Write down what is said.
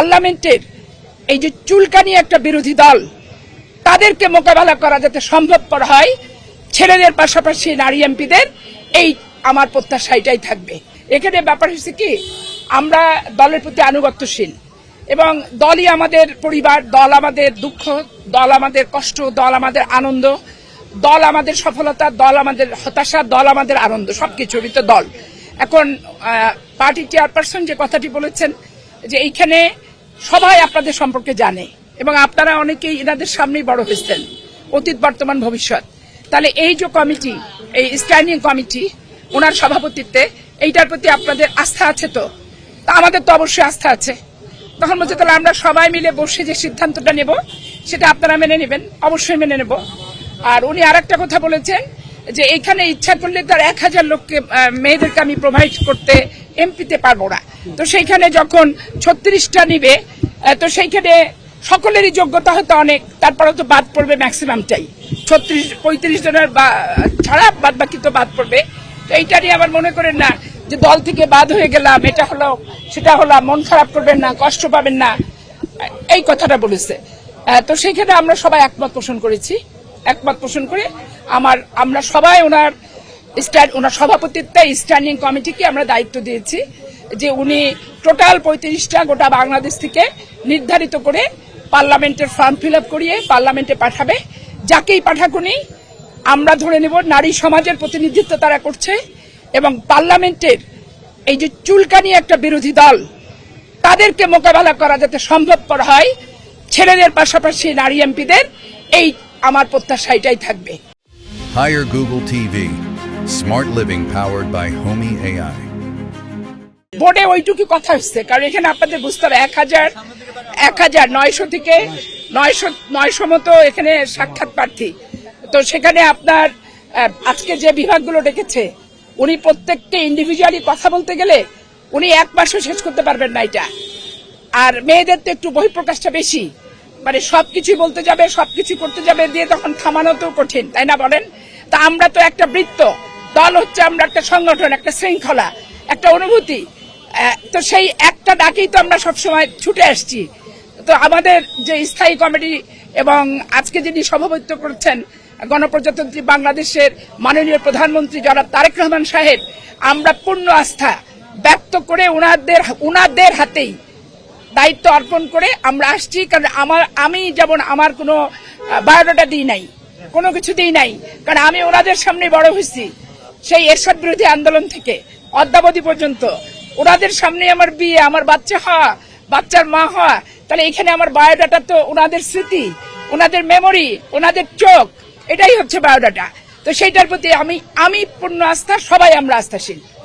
পার্লামেন্টের এই যে চুলকানি একটা বিরোধী দল তাদেরকে মোকাবেলা করা যাতে সম্ভবপর হয়, ছেলেদের পাশাপাশি নারী এমপিদের, এই আমার প্রত্যাশা এটাই থাকবে। এখানে ব্যাপার হচ্ছে কি, আমরা দলের প্রতি আনুগত্যশীল এবং দলই আমাদের পরিবার, দল আমাদের দুঃখ, দল আমাদের কষ্ট, দল আমাদের আনন্দ, দল আমাদের সফলতা, দল আমাদের হতাশা, দল আমাদের আনন্দ, সবকিছুর ভিতরে দল। এখন পার্টি চেয়ারপারসন যে কথাটি বলেছেন যে এইখানে সবাই আপনাদের সম্পর্কে জানে এবং আপনারা অনেকেই এনাদের সামনেই বড় হয়েছেন, অতীত বর্তমান ভবিষ্যৎ। তাহলে এই যে কমিটি, এই স্ট্যান্ডিং কমিটি ওনার সভাপতিত্বে, এইটার প্রতি আপনাদের আস্থা আছে তো? তা আমাদের তো অবশ্যই আস্থা আছে। তখন বলছে তাহলে আমরা সবাই মিলে বসে যে সিদ্ধান্তটা নেব সেটা আপনারা মেনে নেবেন। অবশ্যই মেনে নেব। আর উনি আরেকটা কথা বলেছেন যে এখানে ইচ্ছা করলে তার 1000 লোককে, মেয়েদেরকে আমি প্রোভাইড করতে এমপিতে পারবো না। তো সেইখানে যখন 36টা নিবে, তো সেইখানে সকলেরই যোগ্যতা হয়তো অনেক, তারপরে তো বাদ পড়বে ম্যাক্সিমামটাই, 35 জনের ছাড়া বাদ বাকি তো বাদ পড়বে। তো এইটা নিয়ে আবার মনে করেন না যে দল থেকে বাদ হয়ে গেলাম, এটা হলো সেটা হলো, মন খারাপ করবেন না, কষ্ট পাবেন না, এই কথাটা বলেছে। তো সেইখানে আমরা সবাই একমত পোষণ করেছি। একমত পোষণ করে আমরা সবাই ওনার সভাপতিত্বে স্ট্যান্ডিং কমিটিকে আমরা দায়িত্ব দিয়েছি যে উনি টোটাল 35টা গোটা বাংলাদেশ থেকে নির্ধারিত করে পার্লামেন্টের ফর্ম ফিল আপ করিয়ে পার্লামেন্টে পাঠাবে। যাকেই পাঠাকুনি আমরা ধরে নেব নারী সমাজের প্রতিনিধিত্ব তারা করছে এবং পার্লামেন্টের এই যে চুলকানি একটা বিরোধী দল তাদেরকে মোকাবেলা করা যাতে সম্ভবপর হয়, ছেলেদের পাশাপাশি নারী এমপিদের, এই আমার প্রত্যাশা এটাই থাকবে। Hire Google TV. Smart living powered by Homey AI. বোর্ডে ওইটুকু কথা হচ্ছে, কারণ এখানে আপনাদের বুঝতে হবে 1900 থেকে 900 মতো এখানে সাক্ষাৎ প্রার্থী। তো সেখানে আপনার আজকে যে বিভাগগুলো ডেকেছে উনি প্রত্যেককে ইন্ডিভিজুয়ালি কথা বলতে গেলে উনি 1 মাসও শেষ করতে পারবেন না এটা। আর মেয়েদের তো একটু বহিঃপ্রকাশটা বেশি, মানে সবকিছু বলতে যাবে, সবকিছু করতে যাবে, দিয়ে তখন থামানো তো কঠিন, তাই না বলেন? তা আমরা তো একটা বৃত্ত, দল হচ্ছে আমরা একটা সংগঠন, একটা শৃঙ্খলা, একটা অনুভূতি। তো সেই একটা ডাকেই তো আমরা সবসময় ছুটে আসছি। তো আমাদের যে স্থায়ী কমিটি এবং আজকে যিনি সভাপতিত্ব করছেন গণপ্রজাতন্ত্রী বাংলাদেশের মাননীয় প্রধানমন্ত্রী জনাব তারেক রহমান সাহেব, আমরা পূর্ণ আস্থা ব্যক্ত করে উনাদের হাতেই দায়িত্ব অর্পণ করে আমরা আসছি। কারণ আমি যেমন আমার কোনো বায়োডাটা দিই নাই, কোনো কিছু দিই নাই, কারণ আমি ওনাদের সামনে বড় হয়েছি, সেই এরশাদ বিরোধী আন্দোলন থেকে অদ্যাবধি পর্যন্ত ওনাদের সামনে আমার বিয়ে, আমার বাচ্চা হওয়া, বাচ্চার মা হওয়া। তাহলে এখানে আমার বায়োডাটা তো ওনাদের স্মৃতি, ওনাদের মেমোরি, ওনাদের চোখ, এটাই হচ্ছে বায়োডাটা। তো সেইটার প্রতি আমি পূর্ণ আস্থা, সবাই আমরা আস্থাশীল।